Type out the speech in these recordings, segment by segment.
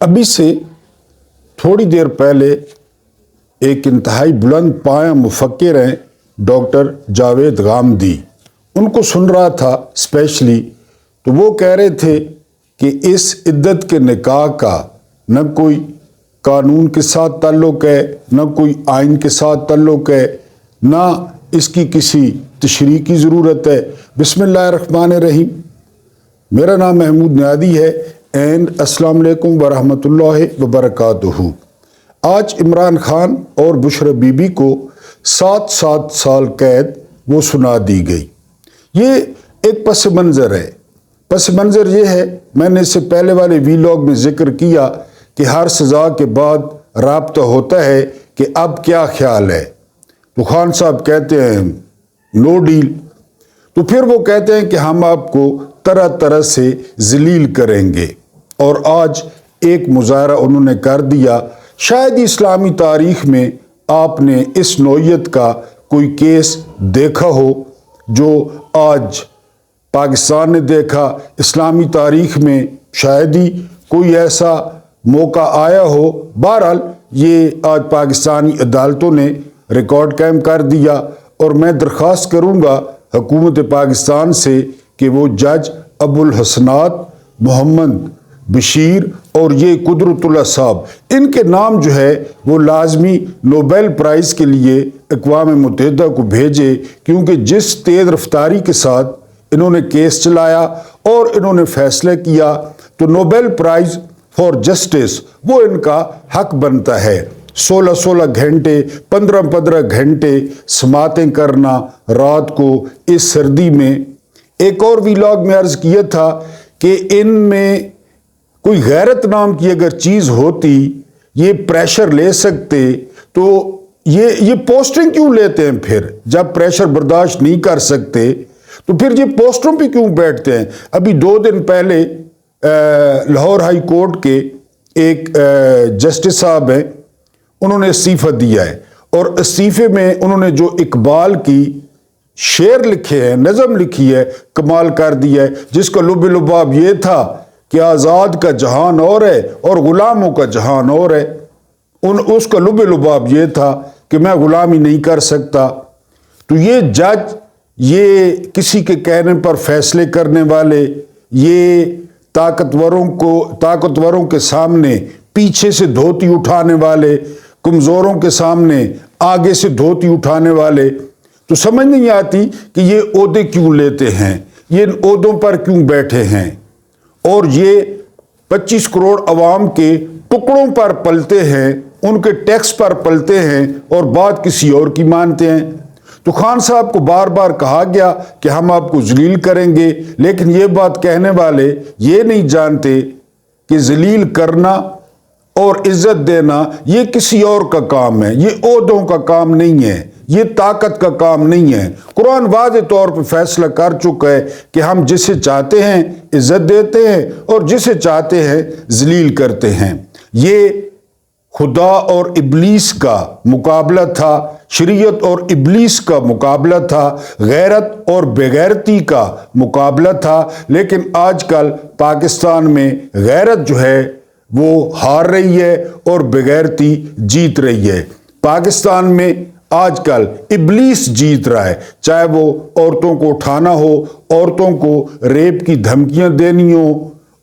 ابھی سے تھوڑی دیر پہلے ایک انتہائی بلند پایہ مفکر ہیں ڈاکٹر جاوید غامدی، ان کو سن رہا تھا اسپیشلی، تو وہ کہہ رہے تھے کہ اس عدت کے نکاح کا نہ کوئی قانون کے ساتھ تعلق ہے، نہ کوئی آئین کے ساتھ تعلق ہے، نہ اس کی کسی تشریح کی ضرورت ہے۔ بسم اللہ الرحمن الرحیم۔ میرا نام محمود نیادی ہے اینڈ السلام علیکم ورحمۃ اللہ وبرکاتہ۔ آج عمران خان اور بشرا بی بی کو 7 سال قید وہ سنا دی گئی۔ یہ ایک پس منظر ہے۔ پس منظر یہ ہے، میں نے اس سے پہلے والے ویلاگ میں ذکر کیا کہ ہر سزا کے بعد رابطہ ہوتا ہے کہ اب کیا خیال ہے، تو خان صاحب کہتے ہیں نو ڈیل، تو پھر وہ کہتے ہیں کہ ہم آپ کو طرح طرح سے ذلیل کریں گے، اور آج ایک مظاہرہ انہوں نے کر دیا۔ شاید اسلامی تاریخ میں آپ نے اس نوعیت کا کوئی کیس دیکھا ہو جو آج پاکستان نے دیکھا، اسلامی تاریخ میں شاید ہی کوئی ایسا موقع آیا ہو۔ بہرحال یہ آج پاکستانی عدالتوں نے ریکارڈ قائم کر دیا، اور میں درخواست کروں گا حکومت پاکستان سے کہ وہ جج ابو الحسنات محمد بشیر اور یہ قدرت اللہ صاحب، ان کے نام جو ہے وہ لازمی نوبل پرائز کے لیے اقوام متحدہ کو بھیجے، کیونکہ جس تیز رفتاری کے ساتھ انہوں نے کیس چلایا اور انہوں نے فیصلہ کیا، تو نوبل پرائز فار جسٹس وہ ان کا حق بنتا ہے۔ 16 گھنٹے 15 گھنٹے سماعتیں کرنا رات کو اس سردی میں۔ ایک اور ویلاگ میں عرض کیا تھا کہ ان میں کوئی غیرت نام کی اگر چیز ہوتی، یہ پریشر لے سکتے، تو یہ پوسٹنگ کیوں لیتے ہیں؟ پھر جب پریشر برداشت نہیں کر سکتے تو پھر یہ پوسٹوں پہ کیوں بیٹھتے ہیں؟ ابھی 2 دن پہلے لاہور ہائی کورٹ کے ایک جسٹس صاحب ہیں، انہوں نے استعفیٰ دیا ہے، اور استعفے میں انہوں نے جو اقبال کی شعر لکھے ہیں، نظم لکھی ہے، کمال کر دیا ہے، جس کا لب لباب یہ تھا کہ آزاد کا جہان اور ہے اور غلاموں کا جہان اور ہے۔ اس کا لب لباب یہ تھا کہ میں غلامی نہیں کر سکتا۔ تو یہ جج، یہ کسی کے کہنے پر فیصلے کرنے والے، یہ طاقتوروں کے سامنے پیچھے سے دھوتی اٹھانے والے، کمزوروں کے سامنے آگے سے دھوتی اٹھانے والے، تو سمجھ نہیں آتی کہ یہ عہدے کیوں لیتے ہیں، یہ ان عہدوں پر کیوں بیٹھے ہیں، اور یہ 25 کروڑ عوام کے ٹکڑوں پر پلتے ہیں، ان کے ٹیکس پر پلتے ہیں، اور بات کسی اور کی مانتے ہیں۔ تو خان صاحب کو بار بار کہا گیا کہ ہم آپ کو ذلیل کریں گے، لیکن یہ بات کہنے والے یہ نہیں جانتے کہ ذلیل کرنا اور عزت دینا یہ کسی اور کا کام ہے، یہ عہدوں کا کام نہیں ہے، یہ طاقت کا کام نہیں ہے۔ قرآن واضح طور پہ فیصلہ کر چکا ہے کہ ہم جسے چاہتے ہیں عزت دیتے ہیں اور جسے چاہتے ہیں ذلیل کرتے ہیں۔ یہ خدا اور ابلیس کا مقابلہ تھا، شریعت اور ابلیس کا مقابلہ تھا، غیرت اور بغیرتی کا مقابلہ تھا، لیکن آج کل پاکستان میں غیرت جو ہے وہ ہار رہی ہے اور بغیرتی جیت رہی ہے۔ پاکستان میں آج کل ابلیس جیت رہا ہے، چاہے وہ عورتوں کو اٹھانا ہو، عورتوں کو ریپ کی دھمکیاں دینی ہو،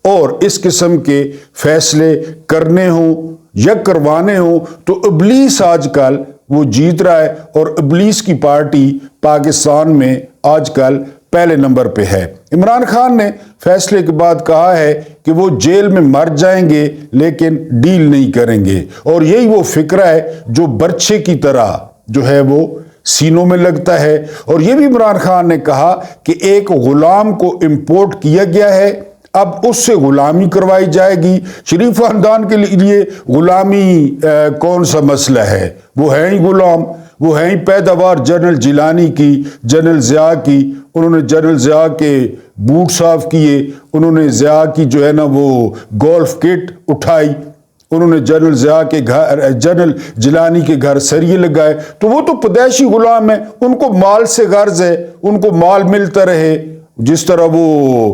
اور اس قسم کے فیصلے کرنے ہوں یا کروانے ہوں، تو ابلیس آج کل وہ جیت رہا ہے، اور ابلیس کی پارٹی پاکستان میں آج کل پہلے نمبر پہ ہے۔ عمران خان نے فیصلے کے بعد کہا ہے کہ وہ جیل میں مر جائیں گے لیکن ڈیل نہیں کریں گے، اور یہی وہ فکرہ ہے جو برچے کی طرح جو ہے وہ سینوں میں لگتا ہے۔ اور یہ بھی عمران خان نے کہا کہ ایک غلام کو امپورٹ کیا گیا ہے، اب اس سے غلامی کروائی جائے گی۔ شریف خاندان کے لیے غلامی کون سا مسئلہ ہے؟ وہ ہیں ہی غلام، وہ ہیں ہی پیداوار جنرل جیلانی کی، جنرل ضیاء کی۔ انہوں نے جنرل ضیاء کے بوٹ صاف کیے، انہوں نے ضیاء کی جو ہے نا وہ گولف کٹ اٹھائی، انہوں نے جنرل ضیاء کے گھر، جنرل جیلانی کے گھر سریے لگائے، تو وہ تو پیدائشی غلام ہیں، ان کو مال سے غرض ہے، ان کو مال ملتا رہے، جس طرح وہ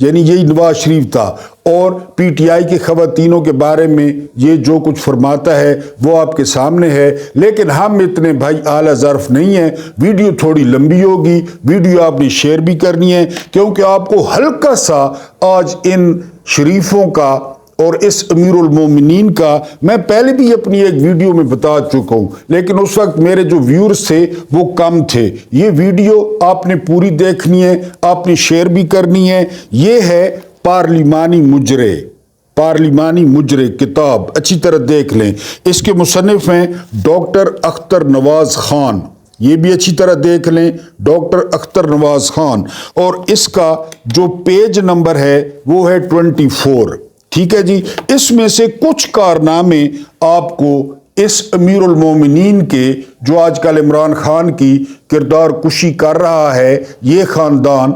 یعنی یہی نواز شریف تھا، اور پی ٹی آئی کی خواتینوں کے بارے میں یہ جو کچھ فرماتا ہے وہ آپ کے سامنے ہے۔ لیکن ہم اتنے بھائی اعلیٰ ظرف نہیں ہیں، ویڈیو تھوڑی لمبی ہوگی، ویڈیو آپ نے شیئر بھی کرنی ہے، کیونکہ آپ کو ہلکا سا آج ان شریفوں کا اور اس امیر المومنین کا میں پہلے بھی اپنی ایک ویڈیو میں بتا چکا ہوں، لیکن اس وقت میرے جو ویورز تھے وہ کم تھے۔ یہ ویڈیو آپ نے پوری دیکھنی ہے، آپ نے شیئر بھی کرنی ہے۔ یہ ہے پارلیمانی مجرے کتاب، اچھی طرح دیکھ لیں۔ اس کے مصنف ہیں ڈاکٹر اختر نواز خان، یہ بھی اچھی طرح دیکھ لیں، ڈاکٹر اختر نواز خان، اور اس کا جو پیج نمبر ہے وہ ہے 24۔ ٹھیک ہے جی، اس میں سے کچھ کارنامے آپ کو اس امیر المومنین کے جو آج کل عمران خان کی کردار کشی کر رہا ہے یہ خاندان،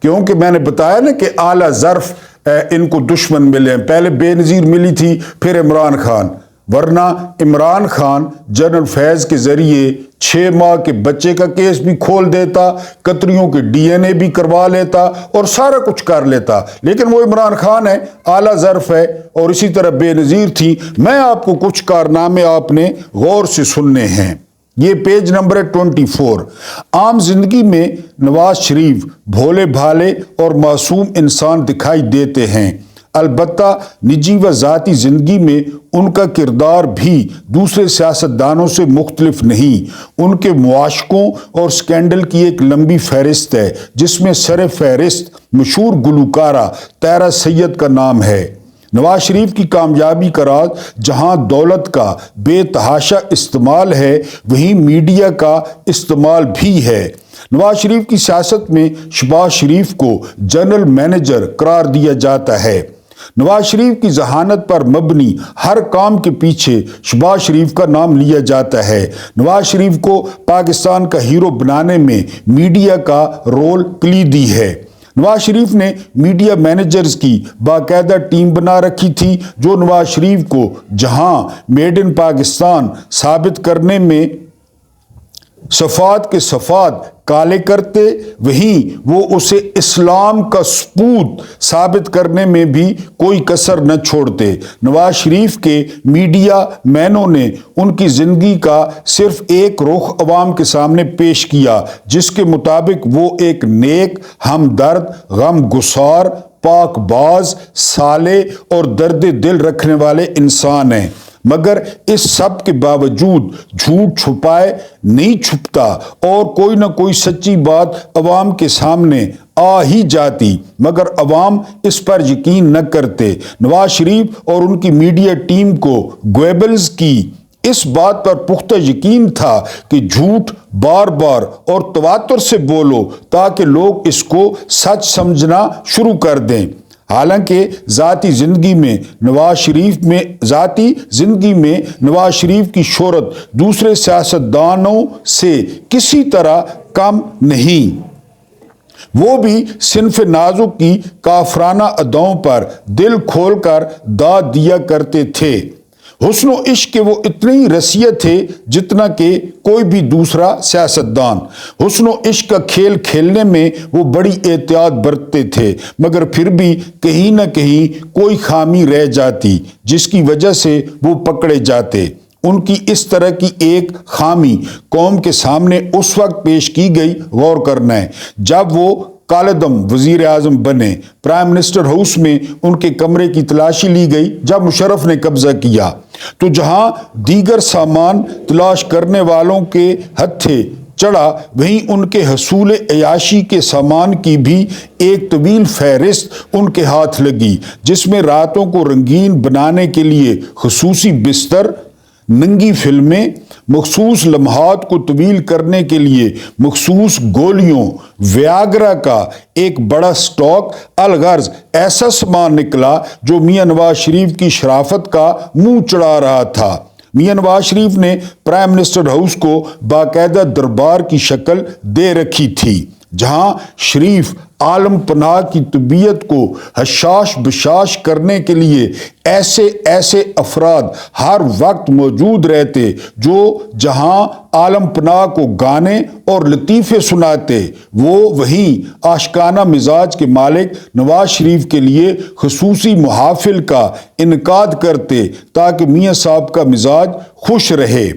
کیونکہ میں نے بتایا نا کہ اعلیٰ ظرف ان کو دشمن ملے ہیں، پہلے بے نظیر ملی تھی، پھر عمران خان، ورنہ عمران خان جنرل فیض کے ذریعے 6 ماہ کے بچے کا کیس بھی کھول دیتا، قطریوں کے ڈی این اے بھی کروا لیتا اور سارا کچھ کر لیتا، لیکن وہ عمران خان ہے، اعلیٰ ظرف ہے اور اسی طرح بے نظیر تھی۔ میں آپ کو کچھ کارنامے آپ نے غور سے سننے ہیں۔ یہ پیج نمبر ہے 24۔ عام زندگی میں نواز شریف بھولے بھالے اور معصوم انسان دکھائی دیتے ہیں، البتہ نجی و ذاتی زندگی میں ان کا کردار بھی دوسرے سیاستدانوں سے مختلف نہیں۔ ان کے معاشقوں اور سکینڈل کی ایک لمبی فہرست ہے، جس میں سر فہرست مشہور گلوکارہ طاہرہ سید کا نام ہے۔ نواز شریف کی کامیابی کا راز جہاں دولت کا بے تحاشا استعمال ہے، وہیں میڈیا کا استعمال بھی ہے۔ نواز شریف کی سیاست میں شہباز شریف کو جنرل مینیجر قرار دیا جاتا ہے۔ نواز شریف کی ذہانت پر مبنی ہر کام کے پیچھے شہباز شریف کا نام لیا جاتا ہے۔ نواز شریف کو پاکستان کا ہیرو بنانے میں میڈیا کا رول کلیدی ہے۔ نواز شریف نے میڈیا مینیجرز کی باقاعدہ ٹیم بنا رکھی تھی، جو نواز شریف کو جہاں میڈ ان پاکستان ثابت کرنے میں صفات کے صفات کالے کرتے، وہیں وہ اسے اسلام کا سپوت ثابت کرنے میں بھی کوئی کسر نہ چھوڑتے۔ نواز شریف کے میڈیا مینوں نے ان کی زندگی کا صرف ایک رخ عوام کے سامنے پیش کیا، جس کے مطابق وہ ایک نیک، ہمدرد، غم گسار، پاک باز، صالح اور درد دل رکھنے والے انسان ہیں۔ مگر اس سب کے باوجود جھوٹ چھپائے نہیں چھپتا اور کوئی نہ کوئی سچی بات عوام کے سامنے آ ہی جاتی، مگر عوام اس پر یقین نہ کرتے۔ نواز شریف اور ان کی میڈیا ٹیم کو گویبلز کی اس بات پر پختہ یقین تھا کہ جھوٹ بار بار اور تواتر سے بولو تاکہ لوگ اس کو سچ سمجھنا شروع کر دیں۔ حالانکہ ذاتی زندگی میں نواز شریف کی شہرت دوسرے سیاستدانوں سے کسی طرح کم نہیں۔ وہ بھی صنف نازک کی کافرانہ اداؤں پر دل کھول کر داد دیا کرتے تھے۔ حسن و عشق کے وہ اتنے ہی رسیہ تھے جتنا کہ کوئی بھی دوسرا سیاستدان۔ حسن و عشق کا کھیل کھیلنے میں وہ بڑی احتیاط برتتے تھے، مگر پھر بھی کہیں نہ کہیں کوئی خامی رہ جاتی جس کی وجہ سے وہ پکڑے جاتے۔ ان کی اس طرح کی ایک خامی قوم کے سامنے اس وقت پیش کی گئی، غور کرنا ہے، جب وہ کالعدم وزیر اعظم بنے۔ پرائم منسٹر ہاؤس میں ان کے کمرے کی تلاشی لی گئی جب مشرف نے قبضہ کیا، تو جہاں دیگر سامان تلاش کرنے والوں کے ہتھے چڑھا، وہیں ان کے حصول عیاشی کے سامان کی بھی ایک طویل فہرست ان کے ہاتھ لگی، جس میں راتوں کو رنگین بنانے کے لیے خصوصی بستر، ننگی فلمیں، مخصوص لمحات کو طویل کرنے کے لیے مخصوص گولیوں، ویاگرا کا ایک بڑا سٹاک، الغرض ایسا سامان نکلا جو میاں نواز شریف کی شرافت کا منہ چڑھا رہا تھا۔ میاں نواز شریف نے پرائم منسٹر ہاؤس کو باقاعدہ دربار کی شکل دے رکھی تھی۔ جہاں شریف عالم پناہ کی طبیعت کو حشاش بشاش کرنے کے لیے ایسے افراد ہر وقت موجود رہتے جو جہاں عالم پناہ کو گانے اور لطیفے سناتے، وہ وہیں عاشقانہ مزاج کے مالک نواز شریف کے لیے خصوصی محافل کا انعقاد کرتے تاکہ میاں صاحب کا مزاج خوش رہے۔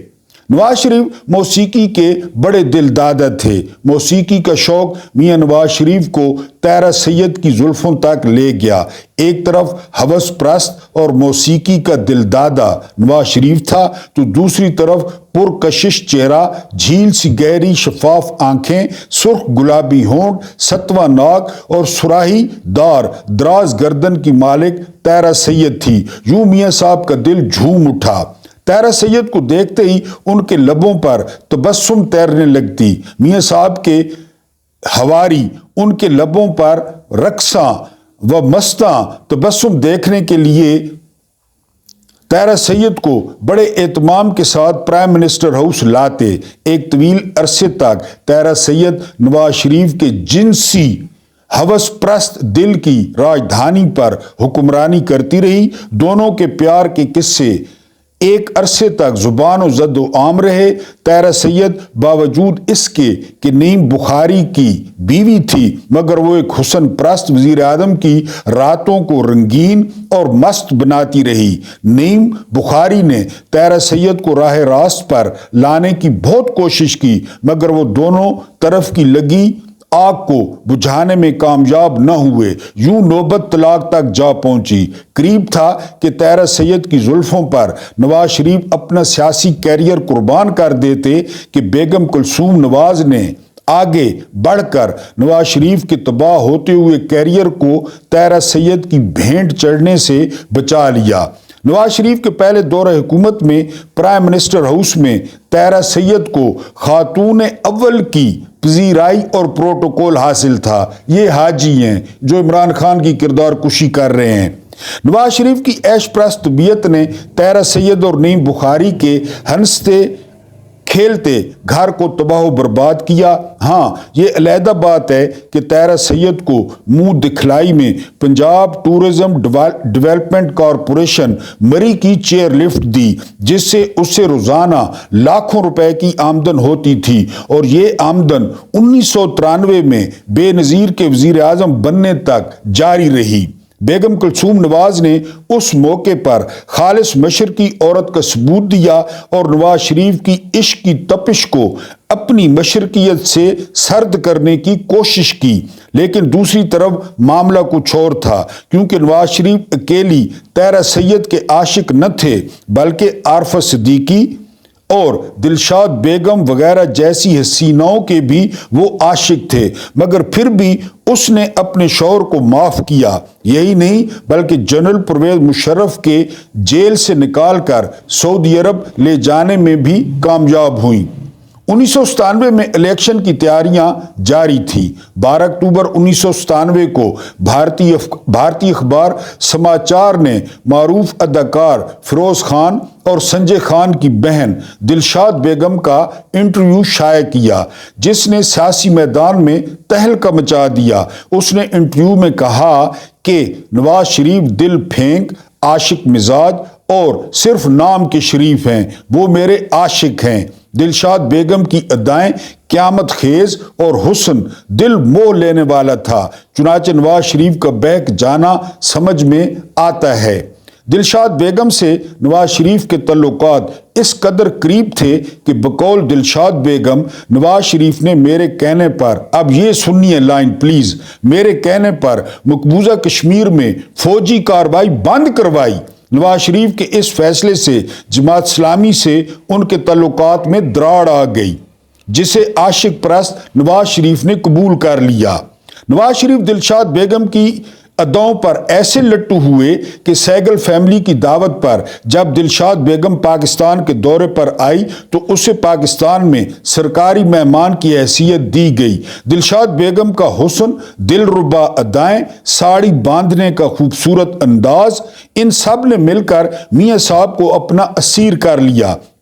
نواز شریف موسیقی کے بڑے دل دادا تھے۔ موسیقی کا شوق میاں نواز شریف کو تیرہ سید کی زلفوں تک لے گیا۔ ایک طرف ہوس پرست اور موسیقی کا دل دادا نواز شریف تھا تو دوسری طرف پرکشش چہرہ، جھیل سی گہری شفاف آنکھیں، سرخ گلابی ہونٹ، ستواں ناک اور سراہی دار دراز گردن کی مالک تیرہ سید تھی۔ یوں میاں صاحب کا دل جھوم اٹھا۔ تیرہ سید کو دیکھتے ہی ان کے لبوں پر تبسم تیرنے لگتی۔ میاں صاحب کے حواری ان کے لبوں پر رقصاں و مستاں تبسم دیکھنے کے لیے تیرہ سید کو بڑے اہتمام کے ساتھ پرائم منسٹر ہاؤس لاتے۔ ایک طویل عرصے تک تیرہ سید نواز شریف کے جنسی ہوس پرست دل کی راجدھانی پر حکمرانی کرتی رہی۔ دونوں کے پیار کے قصے ایک عرصے تک زبان و زد و عام رہے۔ تیرہ سید باوجود اس کے کہ نعیم بخاری کی بیوی تھی مگر وہ ایک حسن پرست وزیر اعظم کی راتوں کو رنگین اور مست بناتی رہی۔ نعیم بخاری نے تیرہ سید کو راہ راست پر لانے کی بہت کوشش کی مگر وہ دونوں طرف کی لگی آگ کو بجھانے میں کامیاب نہ ہوئے۔ یوں نوبت طلاق تک جا پہنچی۔ قریب تھا کہ تیرہ سید کی زلفوں پر نواز شریف اپنا سیاسی کیریئر قربان کر دیتے کہ بیگم کلثوم نواز نے آگے بڑھ کر نواز شریف کے تباہ ہوتے ہوئے کیریئر کو تیرہ سید کی بھینٹ چڑھنے سے بچا لیا۔ نواز شریف کے پہلے دور حکومت میں پرائم منسٹر ہاؤس میں تیرہ سید کو خاتون اول کی پذیرائی اور پروٹوکول حاصل تھا۔ یہ حاجی ہیں جو عمران خان کی کردار کشی کر رہے ہیں۔ نواز شریف کی عیش پرست طبیعت نے تیرہ سید اور نعیم بخاری کے ہنستے کھیلتے گھر کو تباہ و برباد کیا۔ ہاں، یہ علیحدہ بات ہے کہ تیرہ سید کو منہ دکھلائی میں پنجاب ٹورزم ڈیولپمنٹ کارپوریشن مری کی چیئر لفٹ دی جس سے اسے روزانہ لاکھوں روپے کی آمدن ہوتی تھی اور یہ آمدن 1993 میں بے نظیر کے وزیر اعظم بننے تک جاری رہی۔ بیگم کلثوم نواز نے اس موقع پر خالص مشرقی عورت کا ثبوت دیا اور نواز شریف کی عشق کی تپش کو اپنی مشرقیت سے سرد کرنے کی کوشش کی۔ لیکن دوسری طرف معاملہ کچھ اور تھا کیونکہ نواز شریف اکیلی تیرہ سید کے عاشق نہ تھے بلکہ عارفہ صدیقی اور دلشاد بیگم وغیرہ جیسی حسیناؤں کے بھی وہ عاشق تھے مگر پھر بھی اس نے اپنے شوہر کو معاف کیا۔ یہی نہیں بلکہ جنرل پرویز مشرف کے جیل سے نکال کر سعودی عرب لے جانے میں بھی کامیاب ہوئیں۔ 1997 میں الیکشن کی تیاریاں جاری تھیں۔ 12 اکتوبر 1997 کو بھارتی اخبار سماچار نے معروف اداکار فیروز خان اور سنجے خان کی بہن دلشاد بیگم کا انٹرویو شائع کیا جس نے سیاسی میدان میں تہلکہ مچا دیا۔ اس نے انٹرویو میں کہا کہ نواز شریف دل پھینک، عاشق مزاج اور صرف نام کے شریف ہیں، وہ میرے عاشق ہیں۔ دلشاد بیگم کی ادائیں قیامت خیز اور حسن دل موہ لینے والا تھا، چنانچہ نواز شریف کا بہک جانا سمجھ میں آتا ہے۔ دلشاد بیگم سے نواز شریف کے تعلقات اس قدر قریب تھے کہ بقول دلشاد بیگم نواز شریف نے میرے کہنے پر، اب یہ سنیے لائن پلیز، میرے کہنے پر مقبوضہ کشمیر میں فوجی کارروائی بند کروائی۔ نواز شریف کے اس فیصلے سے جماعت اسلامی سے ان کے تعلقات میں دراڑ آ گئی جسے عاشق پرست نواز شریف نے قبول کر لیا۔ نواز شریف دلشاد بیگم کی اداؤں پر ایسے لٹو ہوئے کہ سہگل فیملی کی دعوت پر جب دلشاد بیگم پاکستان کے دورے پر آئی تو اسے پاکستان میں سرکاری مہمان کی حیثیت دی گئی۔ دلشاد بیگم کا حسن، دلربا ادائیں، ساڑی باندھنے کا خوبصورت انداز، ان سب نے مل کر میاں صاحب کو اپنا اسیر کر لیا۔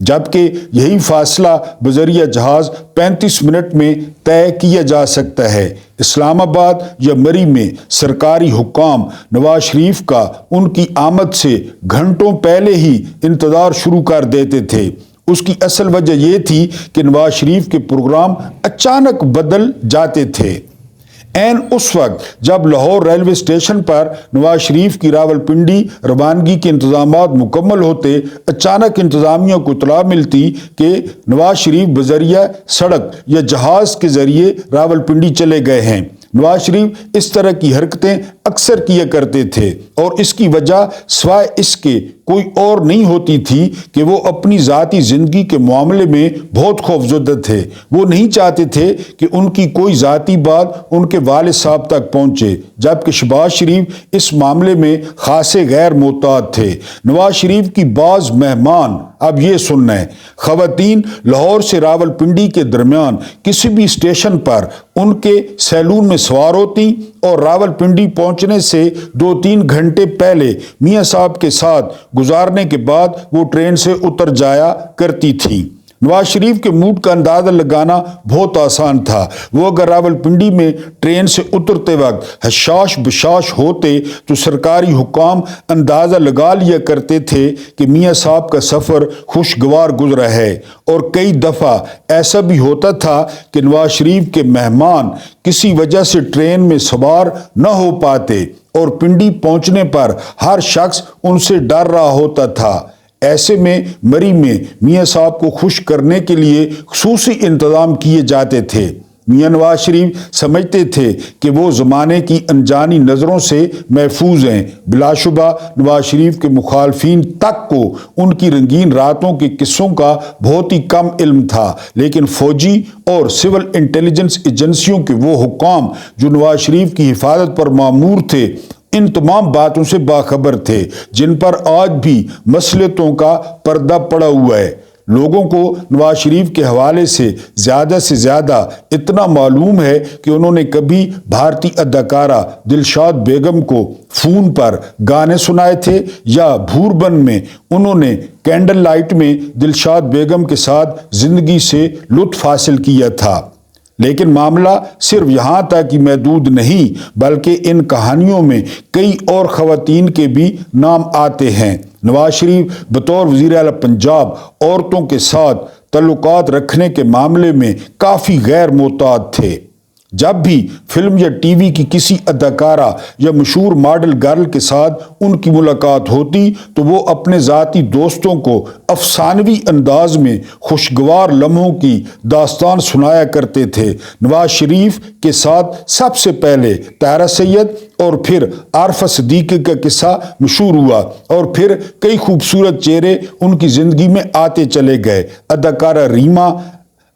جبکہ یہی فاصلہ بذریعہ جہاز 35 منٹ میں طے کیا جا سکتا ہے۔ اسلام آباد یا مری میں سرکاری حکام نواز شریف کا ان کی آمد سے گھنٹوں پہلے ہی انتظار شروع کر دیتے تھے۔ اس کی اصل وجہ یہ تھی کہ نواز شریف کے پروگرام اچانک بدل جاتے تھے۔ عین اس وقت جب لاہور ریلوے اسٹیشن پر نواز شریف کی راولپنڈی روانگی کے انتظامات مکمل ہوتے، اچانک انتظامیہ کو اطلاع ملتی کہ نواز شریف بذریعہ سڑک یا جہاز کے ذریعے راولپنڈی چلے گئے ہیں۔ نواز شریف اس طرح کی حرکتیں اکثر کیا کرتے تھے اور اس کی وجہ سوائے اس کے کوئی اور نہیں ہوتی تھی کہ وہ اپنی ذاتی زندگی کے معاملے میں بہت خوفزدہ تھے۔ وہ نہیں چاہتے تھے کہ ان کی کوئی ذاتی بات ان کے والد صاحب تک پہنچے، جبکہ شہباز شریف اس معاملے میں خاصے غیر محتاط تھے۔ نواز شریف کی بعض مہمان اب یہ سننا ہے، خواتین لاہور سے راولپنڈی کے درمیان کسی بھی اسٹیشن پر ان کے سیلون میں سوار ہوتی اور راولپنڈی پہنچنے سے 2-3 گھنٹے پہلے میاں صاحب کے ساتھ گزارنے کے بعد وہ ٹرین سے اتر جایا کرتی تھیں۔ نواز شریف کے موڈ کا اندازہ لگانا بہت آسان تھا۔ وہ اگر راولپنڈی میں ٹرین سے اترتے وقت حشاش بشاش ہوتے تو سرکاری حکام اندازہ لگا لیا کرتے تھے کہ میاں صاحب کا سفر خوشگوار گزرا ہے، اور کئی دفعہ ایسا بھی ہوتا تھا کہ نواز شریف کے مہمان کسی وجہ سے ٹرین میں سوار نہ ہو پاتے اور پنڈی پہنچنے پر ہر شخص ان سے ڈر رہا ہوتا تھا۔ ایسے میں مری میں میاں صاحب کو خوش کرنے کے لیے خصوصی انتظام کیے جاتے تھے۔ میاں نواز شریف سمجھتے تھے کہ وہ زمانے کی انجانی نظروں سے محفوظ ہیں۔ بلا شبہ نواز شریف کے مخالفین تک کو ان کی رنگین راتوں کے قصوں کا بہت ہی کم علم تھا، لیکن فوجی اور سول انٹیلیجنس ایجنسیوں کے وہ حکام جو نواز شریف کی حفاظت پر مامور تھے ان تمام باتوں سے باخبر تھے، جن پر آج بھی مصلحتوں کا پردہ پڑا ہوا ہے۔ لوگوں کو نواز شریف کے حوالے سے زیادہ اتنا معلوم ہے کہ انہوں نے کبھی بھارتی اداکارہ دلشاد بیگم کو فون پر گانے سنائے تھے، یا بھوربن میں انہوں نے کینڈل لائٹ میں دلشاد بیگم کے ساتھ زندگی سے لطف حاصل کیا تھا۔ لیکن معاملہ صرف یہاں تک ہی محدود نہیں، بلکہ ان کہانیوں میں کئی اور خواتین کے بھی نام آتے ہیں۔ نواز شریف بطور وزیر اعلیٰ پنجاب عورتوں کے ساتھ تعلقات رکھنے کے معاملے میں کافی غیر محتاط تھے۔ جب بھی فلم یا ٹی وی کی کسی اداکارہ یا مشہور ماڈل گرل کے ساتھ ان کی ملاقات ہوتی تو وہ اپنے ذاتی دوستوں کو افسانوی انداز میں خوشگوار لمحوں کی داستان سنایا کرتے تھے۔ نواز شریف کے ساتھ سب سے پہلے طاہرہ سید اور پھر عارفہ صدیقی کا قصہ مشہور ہوا، اور پھر کئی خوبصورت چہرے ان کی زندگی میں آتے چلے گئے۔ اداکارہ ریما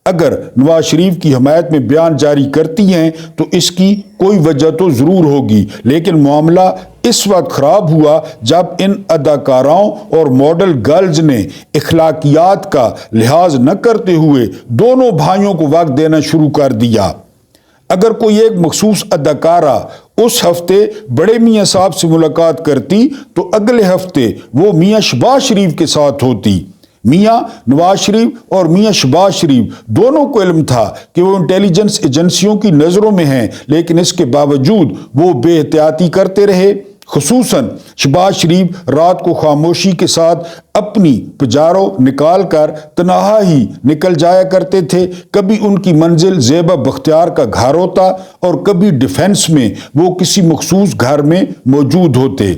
اگر نواز شریف کی حمایت میں بیان جاری کرتی ہیں تو اس کی کوئی وجہ تو ضرور ہوگی، لیکن معاملہ اس وقت خراب ہوا جب ان اداکاراؤں اور ماڈل گرلز نے اخلاقیات کا لحاظ نہ کرتے ہوئے دونوں بھائیوں کو وقت دینا شروع کر دیا۔ اگر کوئی ایک مخصوص اداکارہ اس ہفتے بڑے میاں صاحب سے ملاقات کرتی تو اگلے ہفتے وہ میاں شہباز شریف کے ساتھ ہوتی۔ میاں نواز شریف اور میاں شہباز شریف دونوں کو علم تھا کہ وہ انٹیلیجنس ایجنسیوں کی نظروں میں ہیں، لیکن اس کے باوجود وہ بے احتیاطی کرتے رہے۔ خصوصاً شہباز شریف رات کو خاموشی کے ساتھ اپنی پجارو نکال کر تنہا ہی نکل جایا کرتے تھے۔ کبھی ان کی منزل زیبا بختیار کا گھر ہوتا اور کبھی ڈیفنس میں وہ کسی مخصوص گھر میں موجود ہوتے۔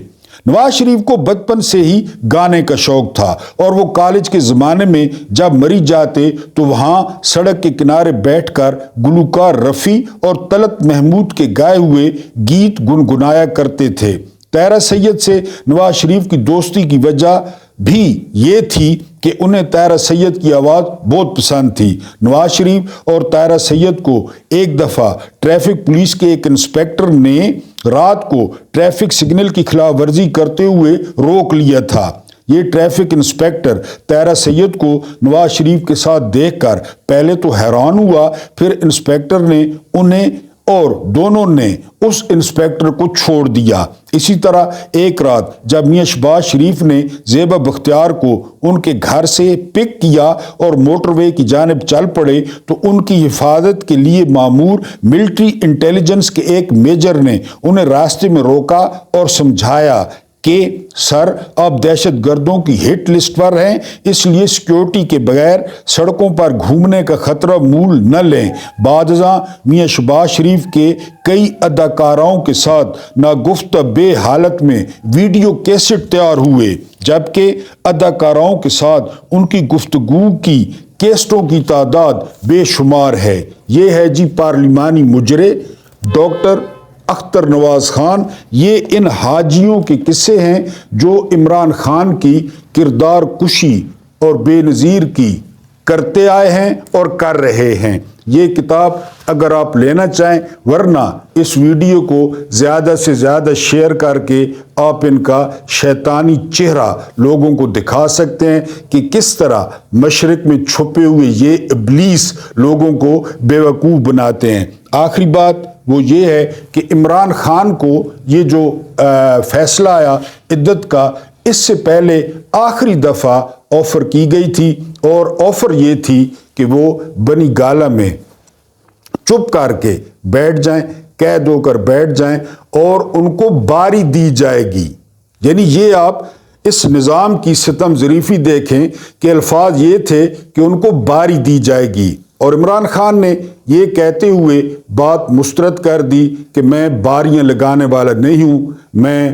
نواز شریف کو بچپن سے ہی گانے کا شوق تھا، اور وہ کالج کے زمانے میں جب مری جاتے تو وہاں سڑک کے کنارے بیٹھ کر گلوکار رفیع اور طلعت محمود کے گائے ہوئے گیت گنگنایا کرتے تھے۔ طاہرہ سید سے نواز شریف کی دوستی کی وجہ بھی یہ تھی کہ انہیں طاہرہ سید کی آواز بہت پسند تھی۔ نواز شریف اور طاہرہ سید کو ایک دفعہ ٹریفک پولیس کے ایک انسپکٹر نے رات کو ٹریفک سگنل کی خلاف ورزی کرتے ہوئے روک لیا تھا۔ یہ ٹریفک انسپکٹر طاہرہ سید کو نواز شریف کے ساتھ دیکھ کر پہلے تو حیران ہوا، پھر انسپکٹر نے انہیں اور دونوں نے اس انسپیکٹر کو چھوڑ دیا۔ اسی طرح ایک رات جب میاں شہباز شریف نے زیبا بختیار کو ان کے گھر سے پک کیا اور موٹر وے کی جانب چل پڑے تو ان کی حفاظت کے لیے مامور ملٹری انٹیلیجنس کے ایک میجر نے انہیں راستے میں روکا اور سمجھایا کہ سر آپ دہشت گردوں کی ہٹ لسٹ پر ہیں، اس لیے سیکیورٹی کے بغیر سڑکوں پر گھومنے کا خطرہ مول نہ لیں۔ بعد ازاں میاں شہباز شریف کے کئی اداکاراؤں کے ساتھ ناگفتہ بے حالت میں ویڈیو کیسٹ تیار ہوئے، جبکہ اداکاراؤں کے ساتھ ان کی گفتگو کی کیسٹوں کی تعداد بے شمار ہے۔ یہ ہے جی پارلیمانی مجرے ڈاکٹر اختر نواز خان۔ یہ ان حاجیوں کے قصے ہیں جو عمران خان کی کردار کشی اور بے نظیر کی کرتے آئے ہیں اور کر رہے ہیں۔ یہ کتاب اگر آپ لینا چاہیں، ورنہ اس ویڈیو کو زیادہ سے زیادہ شیئر کر کے آپ ان کا شیطانی چہرہ لوگوں کو دکھا سکتے ہیں کہ کس طرح مشرق میں چھپے ہوئے یہ ابلیس لوگوں کو بیوقوف بناتے ہیں۔ آخری بات وہ یہ ہے کہ عمران خان کو یہ جو فیصلہ آیا عدت کا، اس سے پہلے آخری دفعہ آفر کی گئی تھی، اور آفر یہ تھی کہ وہ بنی گالہ میں چپ کر کے بیٹھ جائیں، قید ہو کر بیٹھ جائیں، اور ان کو باری دی جائے گی۔ یعنی یہ آپ اس نظام کی ستم ظریفی دیکھیں کہ الفاظ یہ تھے کہ ان کو باری دی جائے گی، اور عمران خان نے یہ کہتے ہوئے بات مسترد کر دی کہ میں باریاں لگانے والا نہیں ہوں، میں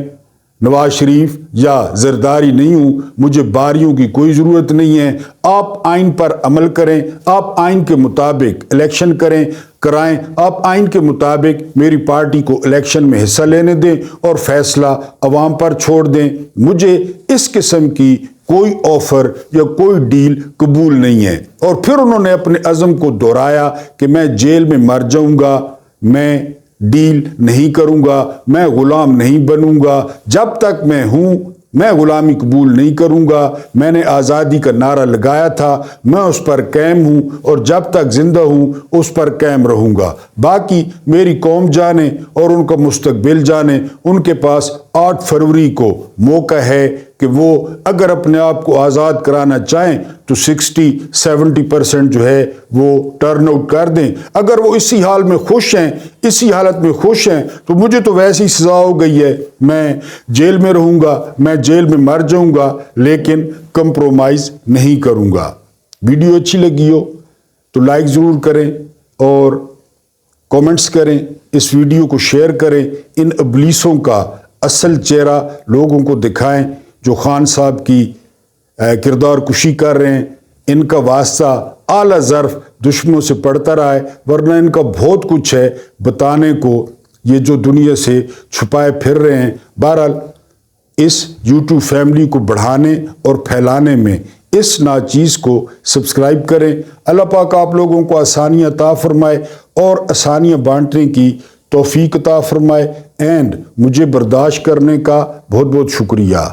نواز شریف یا زرداری نہیں ہوں، مجھے باریوں کی کوئی ضرورت نہیں ہے۔ آپ آئین پر عمل کریں، آپ آئین کے مطابق الیکشن کرائیں، آپ آئین کے مطابق میری پارٹی کو الیکشن میں حصہ لینے دیں اور فیصلہ عوام پر چھوڑ دیں۔ مجھے اس قسم کی کوئی آفر یا کوئی ڈیل قبول نہیں ہے۔ اور پھر انہوں نے اپنے عزم کو دہرایا کہ میں جیل میں مر جاؤں گا، میں ڈیل نہیں کروں گا، میں غلام نہیں بنوں گا، جب تک میں ہوں میں غلامی قبول نہیں کروں گا، میں نے آزادی کا نعرہ لگایا تھا، میں اس پر قائم ہوں اور جب تک زندہ ہوں اس پر قائم رہوں گا۔ باقی میری قوم جانے اور ان کا مستقبل جانے، ان کے پاس 8 فروری کو موقع ہے کہ وہ اگر اپنے آپ کو آزاد کرانا چاہیں تو 60-70% جو ہے وہ ٹرن آؤٹ کر دیں۔ اگر وہ اسی حال میں خوش ہیں، اسی حالت میں خوش ہیں، تو مجھے تو ویسی سزا ہو گئی ہے، میں جیل میں رہوں گا، میں جیل میں مر جاؤں گا، لیکن کمپرومائز نہیں کروں گا۔ ویڈیو اچھی لگی ہو تو لائک ضرور کریں اور کومنٹس کریں، اس ویڈیو کو شیئر کریں، ان ابلیسوں کا اصل چہرہ لوگوں کو دکھائیں جو خان صاحب کی کردار کشی کر رہے ہیں۔ ان کا واسطہ اعلیٰ ظرف دشمنوں سے پڑتا رہا ہے، ورنہ ان کا بہت کچھ ہے بتانے کو، یہ جو دنیا سے چھپائے پھر رہے ہیں۔ بہرحال اس یوٹیوب فیملی کو بڑھانے اور پھیلانے میں اس ناچیز کو سبسکرائب کریں۔ اللہ پاک آپ لوگوں کو آسانیاں عطا فرمائے اور آسانیاں بانٹنے کی توفیق عطا فرمائے، اینڈ مجھے برداشت کرنے کا بہت بہت شکریہ۔